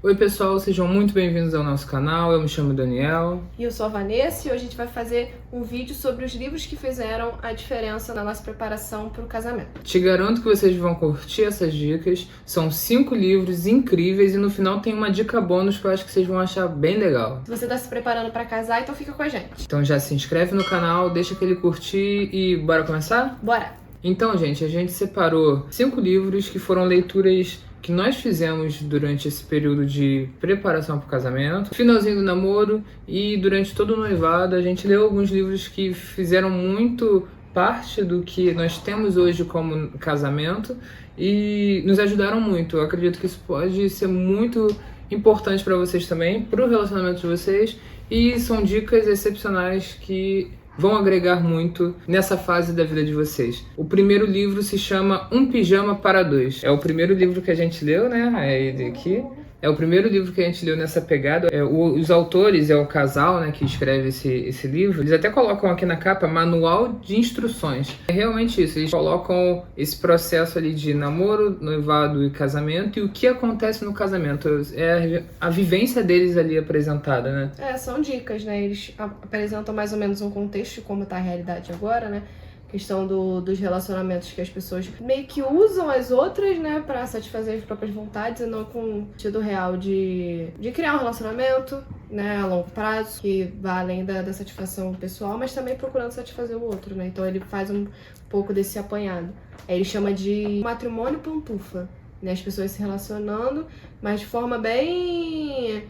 Oi pessoal, sejam muito bem-vindos ao nosso canal, eu me chamo Daniel. E eu sou a Vanessa e hoje a gente vai fazer um vídeo sobre os livros que fizeram a diferença na nossa preparação para o casamento. Te garanto que vocês vão curtir essas dicas, são 5 livros incríveis e no final tem uma dica bônus que eu acho que vocês vão achar bem legal. Se você está se preparando para casar, então fica com a gente. Então já se inscreve no canal, deixa aquele curtir e bora começar? Bora! Então gente, a gente separou 5 livros que foram leituras que nós fizemos durante esse período de preparação para o casamento, finalzinho do namoro e durante todo o noivado. A gente leu alguns livros que fizeram muito parte do que nós temos hoje como casamento e nos ajudaram muito. Eu acredito que isso pode ser muito importante para vocês também, para o relacionamento de vocês, e são dicas excepcionais que vão agregar muito nessa fase da vida de vocês. O primeiro livro se chama Um Pijama para Dois. É o primeiro livro que a gente leu, né? É ele aqui. É o primeiro livro que a gente leu nessa pegada. Os autores, é o casal, né, que escreve esse livro. Eles até colocam aqui na capa Manual de Instruções. É realmente isso. Eles colocam esse processo ali de namoro, noivado e casamento e o que acontece no casamento. É a vivência deles ali apresentada, né? São dicas, né? Eles apresentam mais ou menos um contexto de como está a realidade agora, né? Questão dos relacionamentos que as pessoas meio que usam as outras, né, pra satisfazer as próprias vontades e não com o sentido real de criar um relacionamento, né, a longo prazo, que vá além da satisfação pessoal, mas também procurando satisfazer o outro, né? Então ele faz um pouco desse apanhado. Aí ele chama de matrimônio pantufa, né? As pessoas se relacionando, mas de forma bem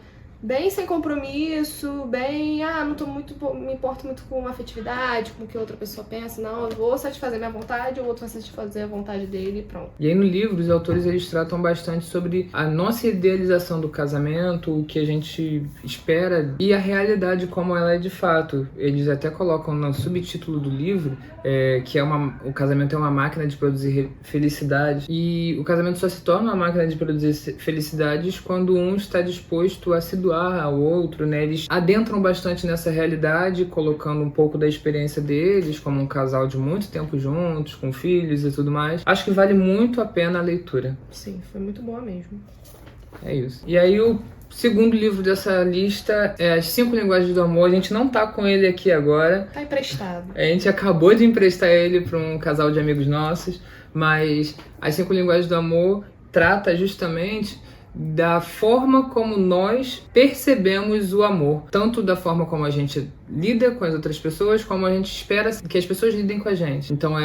sem compromisso, me importo muito com afetividade, com o que outra pessoa pensa. Não, eu vou satisfazer minha vontade, o outro vai satisfazer a vontade dele e pronto. E aí no livro, os autores eles tratam bastante sobre a nossa idealização do casamento, o que a gente espera e a realidade como ela é de fato. Eles até colocam no subtítulo do livro que o casamento é uma máquina de produzir felicidade. E o casamento só se torna uma máquina de produzir felicidades quando um está disposto a se doar ao outro, né? Eles adentram bastante nessa realidade, colocando um pouco da experiência deles, como um casal de muito tempo juntos, com filhos e tudo mais. Acho que vale muito a pena a leitura. Sim, foi muito boa mesmo. É isso. E aí o segundo livro dessa lista é As 5 Linguagens do Amor. A gente não tá com ele aqui agora. Tá emprestado. A gente acabou de emprestar ele para um casal de amigos nossos, mas As 5 Linguagens do Amor trata justamente da forma como nós percebemos o amor, tanto da forma como a gente lida com as outras pessoas, como a gente espera que as pessoas lidem com a gente. Então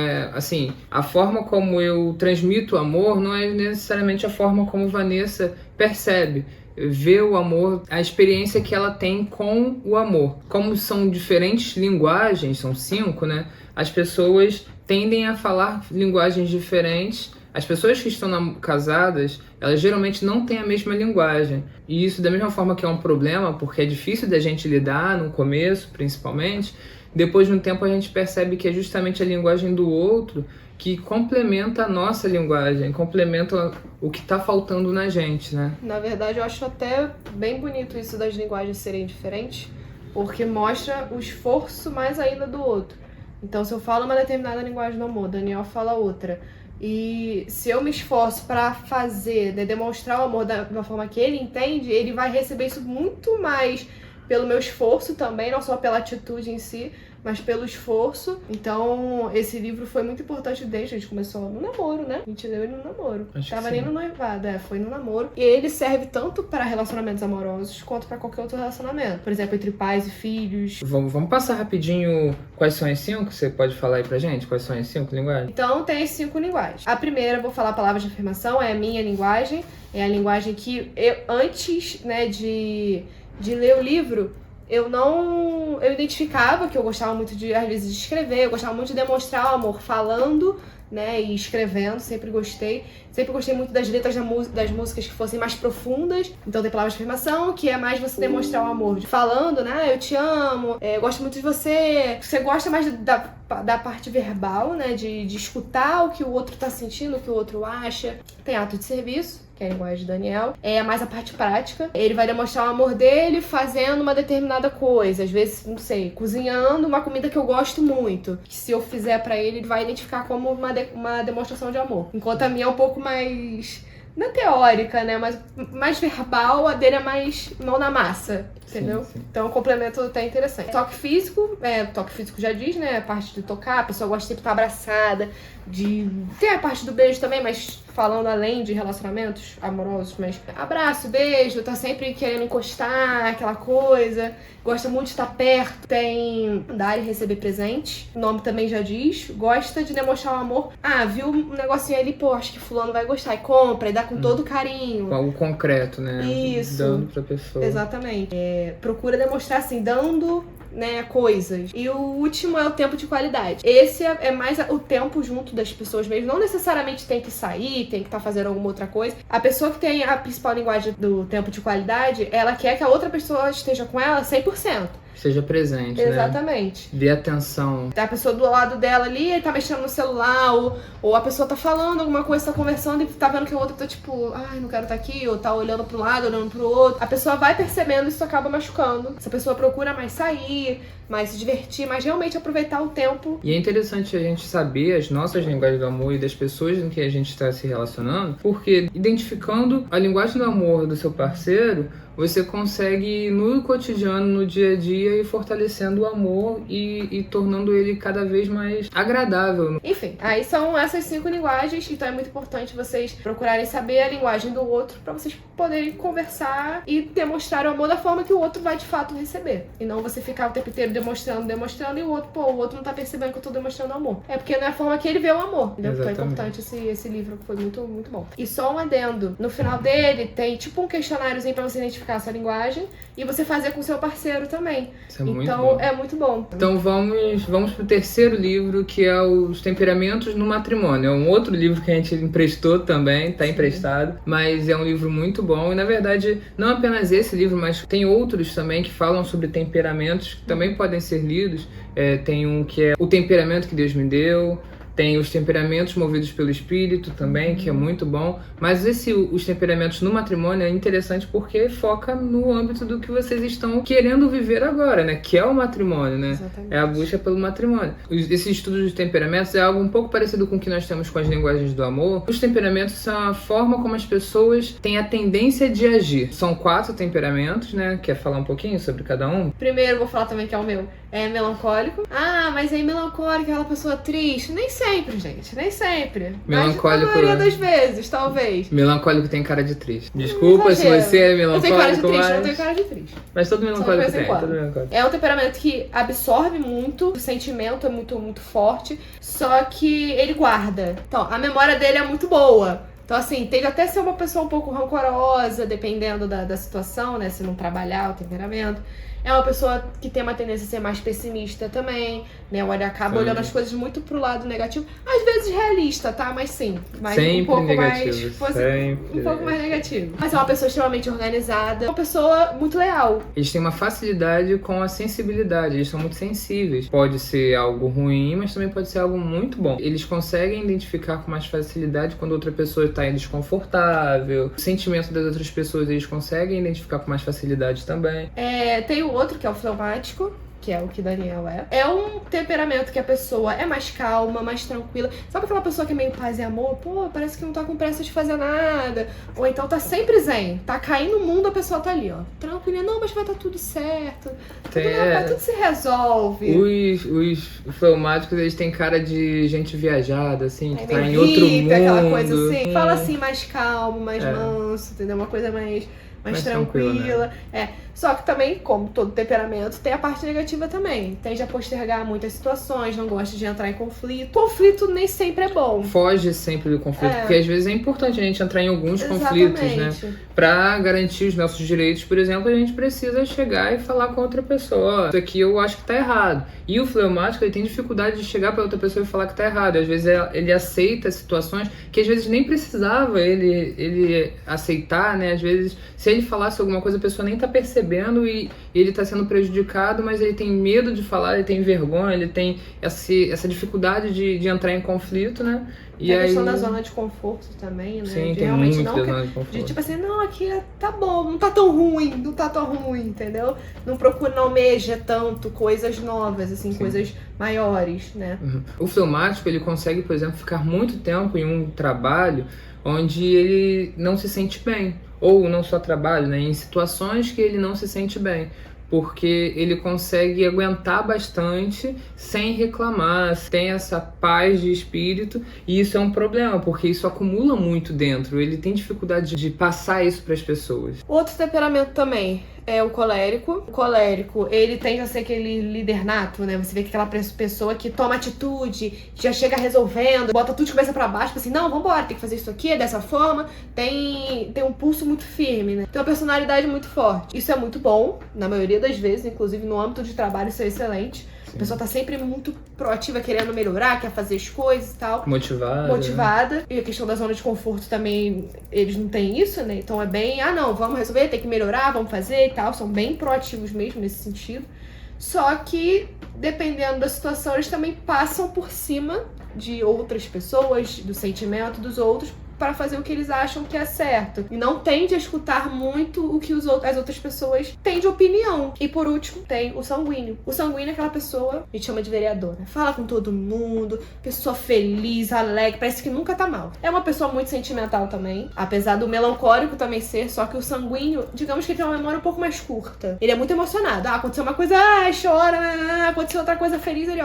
a forma como eu transmito o amor não é necessariamente a forma como Vanessa percebe, vê o amor, a experiência que ela tem com o amor. Como são diferentes linguagens, são 5, né? As pessoas tendem a falar linguagens diferentes. As pessoas que estão casadas, elas geralmente não têm a mesma linguagem. E isso, da mesma forma que é um problema, porque é difícil da gente lidar no começo, principalmente, depois de um tempo a gente percebe que é justamente a linguagem do outro que complementa a nossa linguagem, complementa o que está faltando na gente, né? Na verdade, eu acho até bem bonito isso das linguagens serem diferentes, porque mostra o esforço mais ainda do outro. Então, se eu falo uma determinada linguagem do amor, Daniel fala outra. E se eu me esforço para fazer, né, demonstrar o amor da forma que ele entende, ele vai receber isso muito mais pelo meu esforço também, não só pela atitude em si, mas pelo esforço. Então, esse livro foi muito importante desde a gente começou no namoro, né? A gente leu ele no namoro. Tava nem no noivado, foi no namoro. E ele serve tanto para relacionamentos amorosos quanto para qualquer outro relacionamento. Por exemplo, entre pais e filhos. Vamos passar rapidinho quais são as 5? Você pode falar aí pra gente quais são as 5 linguagens? Então, tem as 5 linguagens. A primeira, eu vou falar palavras de afirmação, é a minha linguagem. É a linguagem que eu, antes, né, de ler o livro, eu identificava que eu gostava muito às vezes, de escrever, eu gostava muito de demonstrar o amor falando, né, e escrevendo, sempre gostei muito das letras das músicas que fossem mais profundas. Então tem palavras de afirmação, que é mais você demonstrar o amor falando, né, eu te amo, eu gosto muito de você gosta mais da parte verbal, né, de escutar o que o outro tá sentindo, o que o outro acha. Tem ato de serviço, que é a linguagem de Daniel, é mais a parte prática. Ele vai demonstrar o amor dele fazendo uma determinada coisa, às vezes, não sei, cozinhando uma comida que eu gosto muito, que se eu fizer pra ele, ele vai identificar como uma demonstração de amor. Enquanto a minha é um pouco mais não é teórica, né? Mas mais verbal, a dele é mais mão na massa, entendeu? Sim. Então o complemento até interessante. Toque físico já diz, né? A parte de tocar, a pessoa gosta de sempre estar abraçada, tem a parte do beijo também, mas falando além de relacionamentos amorosos, mas abraço, beijo, tá sempre querendo encostar, aquela coisa, gosta muito de estar perto, tem dar e receber presente, o nome também já diz, gosta de demonstrar o amor. Viu um negocinho ali, pô, acho que fulano vai gostar, e compra, e dá com todo carinho. O concreto, né? Isso. Dando pra pessoa. Exatamente. Procura demonstrar assim, dando, né, coisas. E o último é o tempo de qualidade. Esse é mais o tempo junto das pessoas mesmo. Não necessariamente tem que sair, tem que estar fazendo alguma outra coisa. A pessoa que tem a principal linguagem do tempo de qualidade, ela quer que a outra pessoa esteja com ela 100%. Seja presente, Exatamente. Né? Dê atenção. A pessoa do lado dela ali, ele tá mexendo no celular, ou a pessoa tá falando alguma coisa, tá conversando e tá vendo que o outro tá tipo, não quero estar aqui, ou tá olhando pro lado, olhando pro outro. A pessoa vai percebendo, isso acaba machucando. Essa pessoa procura mais sair, mais se divertir, mais realmente aproveitar o tempo. E é interessante a gente saber as nossas linguagens do amor e das pessoas com que a gente está se relacionando, porque identificando a linguagem do amor do seu parceiro, você consegue no cotidiano, no dia a dia, ir fortalecendo o amor e tornando ele cada vez mais agradável. Enfim, aí são essas 5 linguagens, então é muito importante vocês procurarem saber a linguagem do outro para vocês poderem conversar e demonstrar o amor da forma que o outro vai de fato receber. E não você ficar o tempo inteiro demonstrando e o outro não tá percebendo que eu tô demonstrando amor. É porque não é a forma que ele vê o amor. Entendeu? Então é importante esse livro, que foi muito, muito bom. E só um adendo. No final dele tem tipo um questionáriozinho pra você identificar essa linguagem e você fazer com o seu parceiro também. Isso é muito então bom. É muito bom. Então vamos pro terceiro livro, que é Os Temperamentos no Matrimônio. É um outro livro que a gente emprestou também, tá emprestado, mas é um livro muito bom. E na verdade, não apenas esse livro, mas tem outros também que falam sobre temperamentos que também podem ser lidos. Tem um que é O Temperamento que Deus Me Deu. Tem Os Temperamentos Movidos pelo Espírito também, que é muito bom. Mas Os Temperamentos no Matrimônio é interessante porque foca no âmbito do que vocês estão querendo viver agora, né? Que é o matrimônio, né? Exatamente. É a busca pelo matrimônio. Esse estudo de temperamentos é algo um pouco parecido com o que nós temos com as linguagens do amor. Os temperamentos são a forma como as pessoas têm a tendência de agir. São 4 temperamentos, né? Quer falar um pouquinho sobre cada um? Primeiro, vou falar também que é o meu. É melancólico. Mas aí melancólico é aquela pessoa triste. Nem sempre, gente. Nem sempre. Melancólico. Mas a maioria das vezes, talvez. Melancólico tem cara de triste. Desculpa se você é melancólico. Eu tenho cara de triste, eu tenho cara de triste. Mas todo melancólico tem. Todo melancólico. É um temperamento que absorve muito, o sentimento é muito, muito forte, só que ele guarda. Então, a memória dele é muito boa. Então, assim, tende até ser uma pessoa um pouco rancorosa, dependendo da situação, né? Se não trabalhar o temperamento. É uma pessoa que tem uma tendência a ser mais pessimista também, né? Olha, acaba olhando as coisas muito pro lado negativo. Às vezes realista, tá? Mas sim. Mas sempre um pouco negativo. um pouco mais negativo. Mas é uma pessoa extremamente organizada, uma pessoa muito leal. Eles têm uma facilidade com a sensibilidade, eles são muito sensíveis. Pode ser algo ruim, mas também pode ser algo muito bom. Eles conseguem identificar com mais facilidade quando outra pessoa está desconfortável. O sentimento das outras pessoas eles conseguem identificar com mais facilidade também. Tem o outro, que é o fleumático, que é o que Daniel é. É um temperamento que a pessoa é mais calma, mais tranquila. Sabe aquela pessoa que é meio paz e amor? Pô, parece que não tá com pressa de fazer nada. Ou então tá sempre zen. Tá caindo o mundo, a pessoa tá ali, ó. Tranquila. Não, mas vai tá tudo certo. Tudo se resolve. Os fleumáticos, eles têm cara de gente viajada, assim, que tá em outro mundo. Aquela coisa assim. Fala assim, mais calmo, mais manso, entendeu? Uma coisa mais tranquila. Né? Só que também, como todo temperamento, tem a parte negativa também. Tende a postergar muitas situações, não gosta de entrar em conflito. Conflito nem sempre é bom. Foge sempre do conflito, porque às vezes é importante a gente entrar em alguns conflitos, né? Pra garantir os nossos direitos, por exemplo, a gente precisa chegar e falar com outra pessoa. Isso aqui eu acho que tá errado. E o fleumático, ele tem dificuldade de chegar pra outra pessoa e falar que tá errado. Às vezes ele aceita situações que às vezes nem precisava ele aceitar, né? Às vezes, se ele falasse alguma coisa, a pessoa nem tá percebendo e ele tá sendo prejudicado, mas ele tem medo de falar, ele tem vergonha, ele tem essa dificuldade de entrar em conflito, né? E a questão da zona de conforto também, né? Sim, de tem realmente muito não zona de conforto. De tipo assim, não, aqui tá bom, não tá tão ruim, entendeu? Não procura, não almeja tanto coisas novas, assim, coisas maiores, né? O fleumático, ele consegue, por exemplo, ficar muito tempo em um trabalho onde ele não se sente bem, ou não só trabalha, né, em situações que ele não se sente bem, porque ele consegue aguentar bastante sem reclamar, tem essa paz de espírito, e isso é um problema, porque isso acumula muito dentro, ele tem dificuldade de passar isso para as pessoas. Outro temperamento também é o colérico. O colérico, ele tende a ser aquele líder nato, né? Você vê que aquela pessoa que toma atitude, já chega resolvendo, bota tudo de cabeça pra baixo, assim, não, vambora, tem que fazer isso aqui, é dessa forma. Tem um pulso muito firme, né? Tem uma personalidade muito forte. Isso é muito bom, na maioria das vezes, inclusive no âmbito de trabalho isso é excelente. A pessoa tá sempre muito proativa, querendo melhorar, quer fazer as coisas e tal. Motivada. Né? E a questão da zona de conforto também, eles não têm isso, né? Então é bem, não, vamos resolver, tem que melhorar, vamos fazer e tal. São bem proativos mesmo nesse sentido. Só que, dependendo da situação, eles também passam por cima de outras pessoas, do sentimento dos outros, para fazer o que eles acham que é certo. E não tende a escutar muito o que as outras pessoas têm de opinião. E por último, tem o sanguíneo. O sanguíneo é aquela pessoa, a gente chama de vereadora. Fala com todo mundo, pessoa feliz, alegre, parece que nunca tá mal. É uma pessoa muito sentimental também, apesar do melancólico também ser, só que o sanguíneo, digamos que ele tem uma memória um pouco mais curta. Ele é muito emocionado. Aconteceu uma coisa, chora, aconteceu outra coisa feliz, ele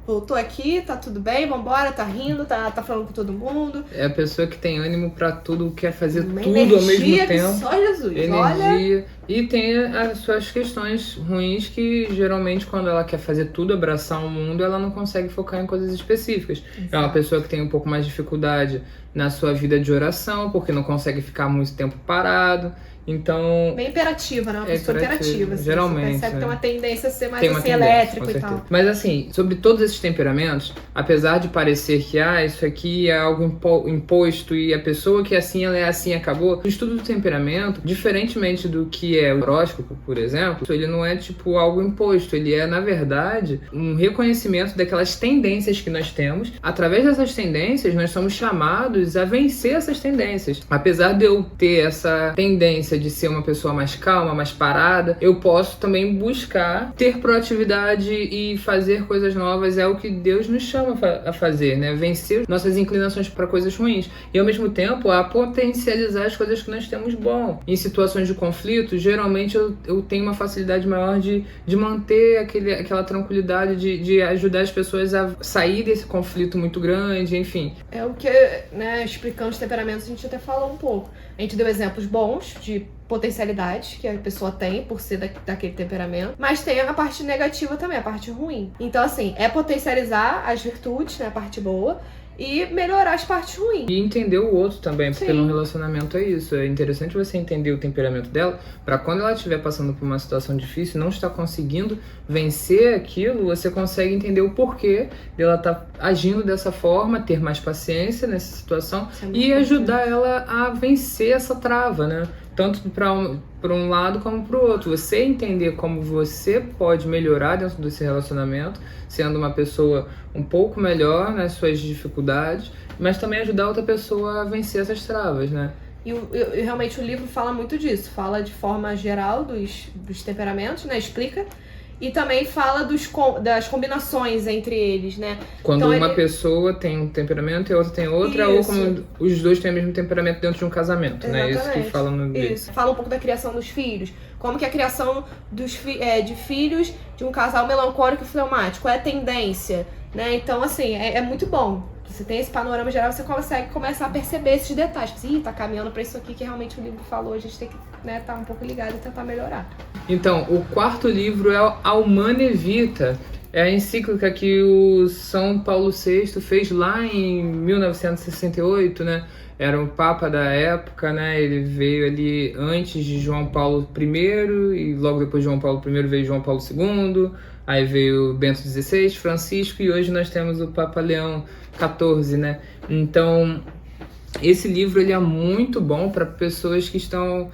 voltou aqui, tá tudo bem, vambora, tá rindo, tá falando com todo mundo. É a pessoa que tem ânimo pra tudo, quer fazer uma tudo ao mesmo que tempo. Só Jesus, energia. Olha. E tem as suas questões ruins que, geralmente, quando ela quer fazer tudo, abraçar o mundo, ela não consegue focar em coisas específicas. Exato. É uma pessoa que tem um pouco mais de dificuldade na sua vida de oração, porque não consegue ficar muito tempo parado. Então... Bem imperativa, né? Uma pessoa imperativa. Assim, geralmente. Você percebe que tem uma tendência a ser mais tem assim, elétrico e tal. Mas assim, sobre todos esses temperamentos, apesar de parecer que isso aqui é algo imposto e a pessoa que é assim, ela é assim, acabou, o estudo do temperamento, diferentemente do que é o horóscopo, por exemplo, ele não é tipo algo imposto, ele é, na verdade, um reconhecimento daquelas tendências que nós temos. Através dessas tendências, nós somos chamados a vencer essas tendências. Apesar de eu ter essa tendência de ser uma pessoa mais calma, mais parada, eu posso também buscar ter proatividade e fazer coisas novas. É o que Deus nos chama a fazer, né? Vencer nossas inclinações para coisas ruins e, ao mesmo tempo, a potencializar as coisas que nós temos bom. Em situações de conflito, geralmente eu tenho uma facilidade maior de manter aquela tranquilidade, de ajudar as pessoas a sair desse conflito muito grande, enfim. É o que, né, explicando os temperamentos, a gente até falou um pouco. A gente deu exemplos bons de potencialidades que a pessoa tem por ser daquele temperamento, mas tem a parte negativa também, a parte ruim. Então, assim, é potencializar as virtudes, né, a parte boa, e melhorar as partes ruins. E entender o outro também, porque Sim. no relacionamento é isso. É interessante você entender o temperamento dela, para quando ela estiver passando por uma situação difícil, não está conseguindo vencer aquilo, você consegue entender o porquê dela estar agindo dessa forma, ter mais paciência nessa situação e ajudar ela a vencer essa trava, né? Tanto para um lado como para o outro. Você entender como você pode melhorar dentro desse relacionamento, sendo uma pessoa um pouco melhor nas suas dificuldades, mas também ajudar outra pessoa a vencer essas travas, né? E realmente o livro fala muito disso. Fala de forma geral dos temperamentos, né? Explica. E também fala das combinações entre eles, né? Quando então, uma pessoa tem um temperamento e a outra tem outra, ou como os dois têm o mesmo temperamento dentro de um casamento, exatamente, né? Isso que fala no livro. Isso. Fala um pouco da criação dos filhos. Como que a criação de filhos de um casal melancólico e fleumático é a tendência, né? Então, assim, é muito bom. Você tem esse panorama geral, você consegue começar a perceber esses detalhes. Ih, tá caminhando pra isso aqui que realmente o livro falou. A gente tem que, né, tá um pouco ligado e tentar melhorar. Então, o quarto livro é a Humanae Vitae. É a encíclica que o São Paulo VI fez lá em 1968, né? Era o Papa da época, né? Ele veio ali antes de João Paulo I e logo depois de João Paulo I veio João Paulo II. Aí veio Bento XVI, Francisco e hoje nós temos o Papa Leão XIV, né? Então, esse livro ele é muito bom para pessoas que estão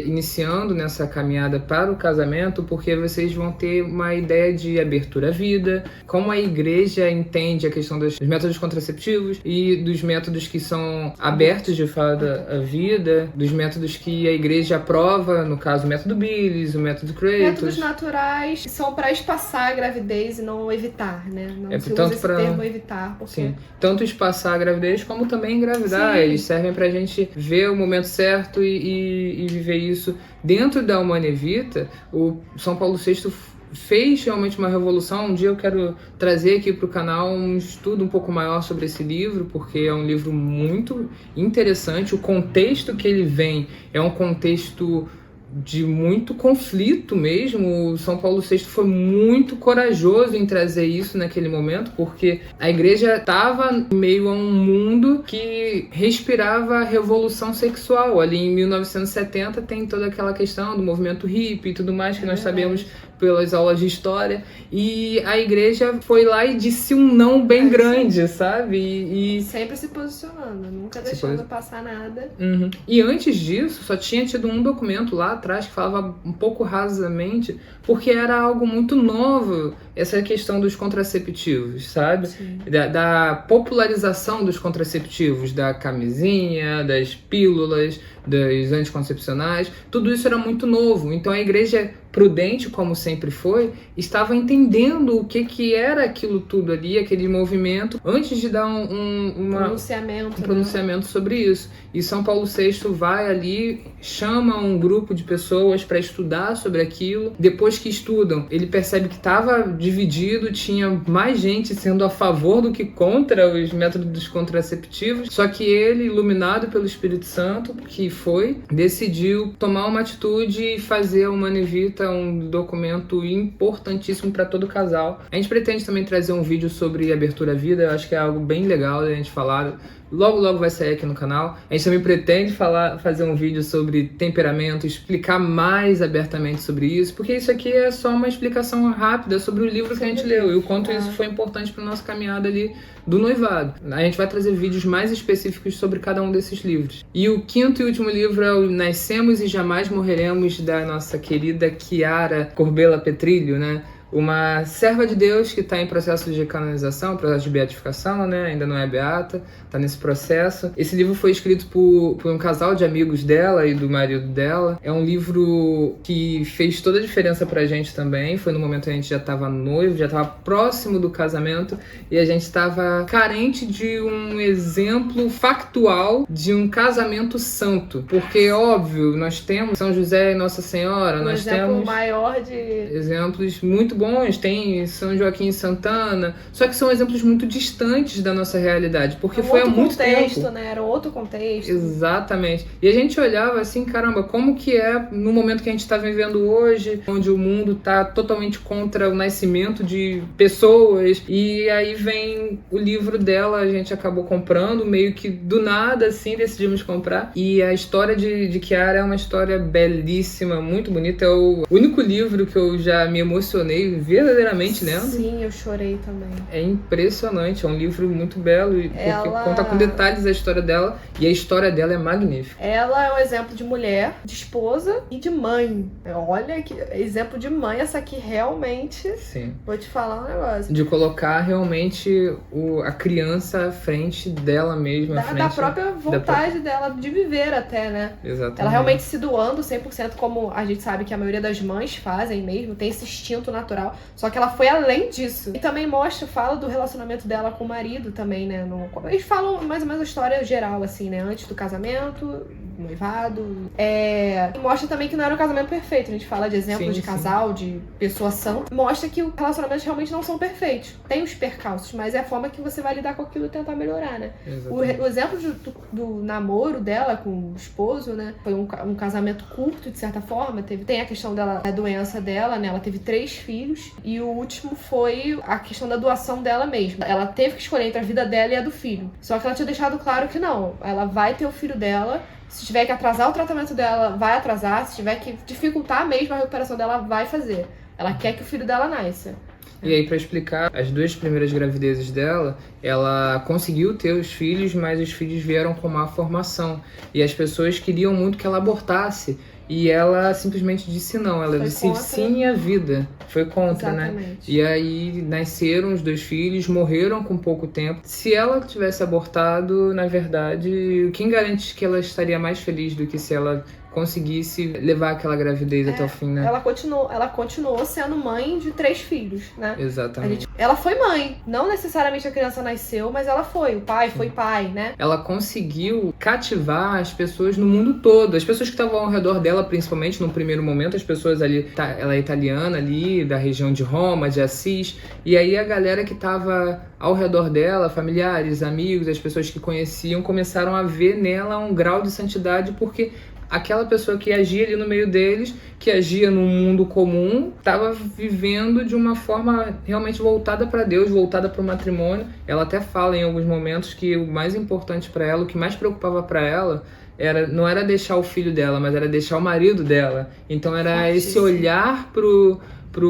iniciando nessa caminhada para o casamento, porque vocês vão ter uma ideia de abertura à vida, como a igreja entende a questão dos métodos contraceptivos e dos métodos que são abertos de fato à vida, dos métodos que a igreja aprova, no caso o método Billis, o método Kratos. Métodos naturais são para espaçar a gravidez e não evitar, né? Não se usa esse termo evitar. Porque... Sim, tanto espaçar a gravidez como também engravidar. Sim. Eles servem pra gente ver o momento certo e viver isso. Dentro da Humana Evita, o São Paulo VI fez realmente uma revolução. Um dia eu quero trazer aqui para o canal um estudo um pouco maior sobre esse livro, porque é um livro muito interessante. O contexto que ele vem é um contexto de muito conflito mesmo. O São Paulo VI foi muito corajoso em trazer isso naquele momento, porque a igreja estava em meio a um mundo que respirava revolução sexual. Ali em 1970 tem toda aquela questão do movimento hippie e tudo mais que nós sabemos pelas aulas de história, e a igreja foi lá e disse um não bem grande, sabe? E sempre se posicionando, nunca deixando passar nada. Uhum. E antes disso, só tinha tido um documento lá atrás que falava um pouco rasamente, porque era algo muito novo, essa questão dos contraceptivos, sabe? Da popularização dos contraceptivos, da camisinha, das pílulas, dos anticoncepcionais, tudo isso era muito novo. Então a igreja, prudente como sempre foi, estava entendendo o que era aquilo tudo ali, aquele movimento, antes de dar um pronunciamento sobre isso. E São Paulo VI vai ali, chama um grupo de pessoas para estudar sobre aquilo. Depois que estudam, ele percebe que estava dividido, tinha mais gente sendo a favor do que contra os métodos contraceptivos, só que ele, iluminado pelo Espírito Santo, que decidiu tomar uma atitude e fazer a Humana Evita um documento importantíssimo para todo casal. A gente pretende também trazer um vídeo sobre abertura à vida, eu acho que é algo bem legal da gente falar. Logo vai sair aqui no canal. A gente também pretende fazer um vídeo sobre temperamento, explicar mais abertamente sobre isso, porque isso aqui é só uma explicação rápida sobre o livro que a gente leu e o quanto isso foi importante para nossa caminhada ali do noivado. A gente vai trazer vídeos mais específicos sobre cada um desses livros. E o quinto e último livro é o Nascemos e Jamais Morreremos, da nossa querida Chiara Corbella Petrilho, né? Uma serva de Deus que está em processo de canonização, processo de beatificação, né? Ainda não é beata, está nesse processo. Esse livro foi escrito por um casal de amigos dela e do marido dela. É um livro que fez toda a diferença pra gente também. Foi no momento que a gente já estava noivo, já estava próximo do casamento, e a gente estava carente de um exemplo factual de um casamento santo. Porque, óbvio, nós temos São José e Nossa Senhora, nós temos maior de exemplos muito bons, tem São Joaquim e Santana, só que são exemplos muito distantes da nossa realidade, porque foi há muito tempo. Né? Era outro contexto. Exatamente. E a gente olhava assim, caramba, como que é no momento que a gente está vivendo hoje, onde o mundo está totalmente contra o nascimento de pessoas, e aí vem o livro dela, a gente acabou comprando, meio que do nada, assim, decidimos comprar, e a história de Chiara é uma história belíssima, muito bonita, é o único livro que eu já me emocionei verdadeiramente lendo. Sim, eu chorei também. É impressionante, é um livro muito belo, porque conta com detalhes a história dela, e a história dela é magnífica. Ela é um exemplo de mulher, de esposa e de mãe. Olha que exemplo de mãe, essa aqui realmente. Sim. Vou te falar um negócio. De colocar realmente a criança à frente dela mesma. Da própria vontade dela de viver até, né? Exatamente. Ela realmente se doando 100%, como a gente sabe que a maioria das mães fazem mesmo, tem esse instinto natural, só que ela foi além disso. E também fala do relacionamento dela com o marido também, né? Eles falam mais ou menos a história geral, assim, né? Antes do casamento, noivado. E mostra também que não era um casamento perfeito. A gente fala de exemplos de casal, de pessoa sã. Mostra que os relacionamentos realmente não são perfeitos. Tem os percalços, mas é a forma que você vai lidar com aquilo e tentar melhorar, né? O exemplo do namoro dela com o esposo, né? Foi um casamento curto, de certa forma. Tem a questão da doença dela, né? Ela teve 3 filhos. E o último foi a questão da doação dela mesma. Ela teve que escolher entre a vida dela e a do filho. Só que ela tinha deixado claro que não. Ela vai ter o filho dela. Se tiver que atrasar o tratamento dela, vai atrasar. Se tiver que dificultar mesmo a recuperação dela, vai fazer. Ela quer que o filho dela nasça. E aí, pra explicar, as 2 primeiras gravidezes dela, ela conseguiu ter os filhos, mas os filhos vieram com má formação. E as pessoas queriam muito que ela abortasse. E ela simplesmente disse não, ela disse sim à vida. Foi contra, Exatamente. né? E aí nasceram os 2 filhos, morreram com pouco tempo. Se ela tivesse abortado, na verdade, quem garante que ela estaria mais feliz do que se ela conseguisse levar aquela gravidez até o fim, né? Ela continuou sendo mãe de 3 filhos, né? Exatamente. Ela foi mãe. Não necessariamente a criança nasceu, mas ela foi. O pai foi pai, né? Ela conseguiu cativar as pessoas no mundo todo. As pessoas que estavam ao redor dela, principalmente no primeiro momento, as pessoas ali, ela é italiana ali, da região de Roma, de Assis. E aí a galera que estava ao redor dela, familiares, amigos, as pessoas que conheciam, começaram a ver nela um grau de santidade, porque aquela pessoa que agia ali no meio deles, que agia num mundo comum, estava vivendo de uma forma realmente voltada para Deus, voltada para o matrimônio. Ela até fala em alguns momentos que o mais importante para ela, o que mais preocupava para ela, não era deixar o filho dela, mas era deixar o marido dela. Então era esse olhar pro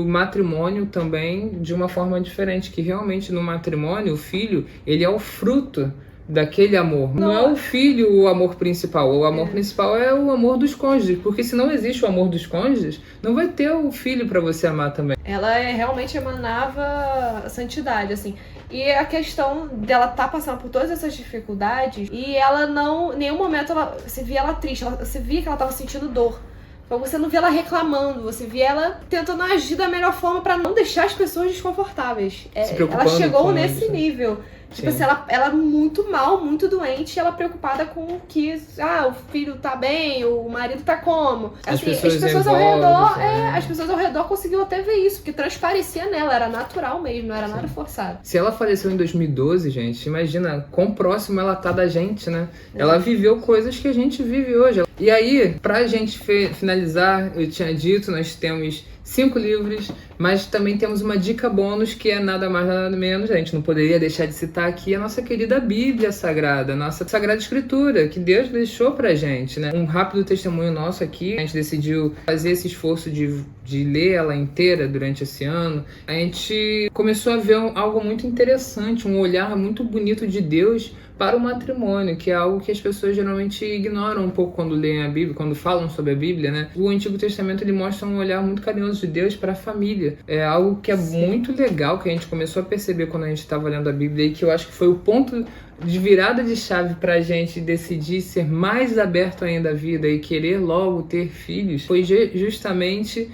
matrimônio também de uma forma diferente, que realmente no matrimônio o filho, ele é o fruto daquele amor. Não é o filho o amor principal. O amor principal é o amor dos cônjuges, porque se não existe o amor dos cônjuges, não vai ter o filho para você amar também. Ela realmente emanava santidade, assim. E a questão dela tá passando por todas essas dificuldades e ela não, em nenhum momento você via ela triste, você via que ela tava sentindo dor. Então você não via ela reclamando, você via ela tentando agir da melhor forma para não deixar as pessoas desconfortáveis. Ela chegou nesse nível. Tipo assim, ela muito mal, muito doente, e ela preocupada com que o filho tá bem, o marido tá como. Assim, as pessoas ao redor, as pessoas ao redor conseguiam até ver isso, porque transparecia nela, era natural mesmo, não era nada forçado. Se ela faleceu em 2012, gente, imagina quão próximo ela tá da gente, né? Ela viveu coisas que a gente vive hoje. E aí, pra gente finalizar, eu tinha dito, nós temos 5 livros, mas também temos uma dica bônus que é nada mais nada menos, a gente não poderia deixar de citar aqui a nossa querida Bíblia Sagrada, a nossa Sagrada Escritura, que Deus deixou pra gente, né? Um rápido testemunho nosso aqui, a gente decidiu fazer esse esforço de ler ela inteira durante esse ano. A gente começou a ver algo muito interessante, um olhar muito bonito de Deus para o matrimônio, que é algo que as pessoas geralmente ignoram um pouco quando leem a Bíblia, quando falam sobre a Bíblia, né? O Antigo Testamento, ele mostra um olhar muito carinhoso de Deus para a família. É algo que é muito legal, que a gente começou a perceber quando a gente estava lendo a Bíblia, e que eu acho que foi o ponto de virada de chave para a gente decidir ser mais aberto ainda à vida e querer logo ter filhos, foi justamente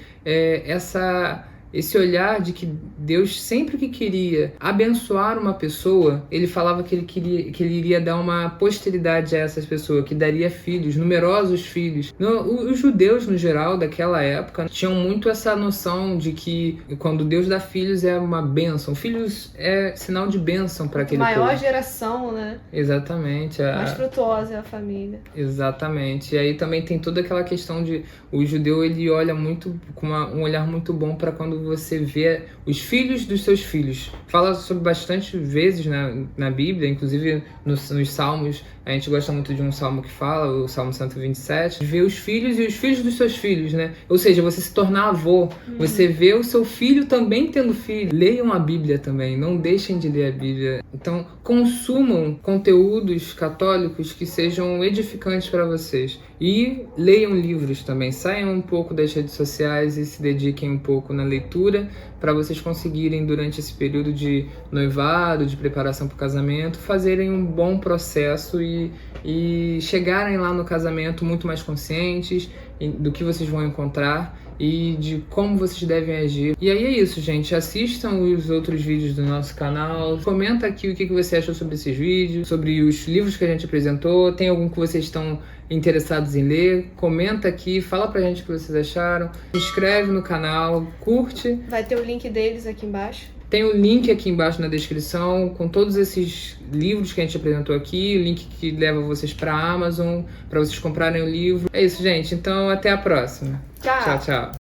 esse olhar de que Deus, sempre que queria abençoar uma pessoa, ele falava que ele iria dar uma posteridade a essas pessoas, que daria filhos, numerosos filhos. Os judeus, no geral, daquela época, tinham muito essa noção de que quando Deus dá filhos é uma bênção. Filhos é sinal de bênção para aquele povo. Maior geração, né? Exatamente. Mais frutuosa é a família. Exatamente. E aí também tem toda aquela questão de o judeu, ele olha muito com um olhar muito bom para quando você vê os filhos dos seus filhos. Fala sobre bastante vezes na Bíblia, inclusive nos Salmos. A gente gosta muito de um salmo que fala, o Salmo 127, ver os filhos e os filhos dos seus filhos, né? Ou seja, você se tornar avô, você vê o seu filho também tendo filho. Leiam a Bíblia também, não deixem de ler a Bíblia. Então, consumam conteúdos católicos que sejam edificantes para vocês. E leiam livros também, saiam um pouco das redes sociais e se dediquem um pouco na leitura, para vocês conseguirem, durante esse período de noivado, de preparação para o casamento, fazerem um bom processo e chegarem lá no casamento muito mais conscientes do que vocês vão encontrar e de como vocês devem agir. E aí é isso, gente. Assistam os outros vídeos do nosso canal. Comenta aqui o que você achou sobre esses vídeos, sobre os livros que a gente apresentou. Tem algum que vocês estão interessados em ler? Comenta aqui, fala pra gente o que vocês acharam. Se inscreve no canal, curte. Vai ter o link deles aqui embaixo. Tem o link aqui embaixo na descrição com todos esses livros que a gente apresentou aqui, o link que leva vocês para a Amazon, para vocês comprarem o livro. É isso, gente. Então, até a próxima. Tchau. Tchau.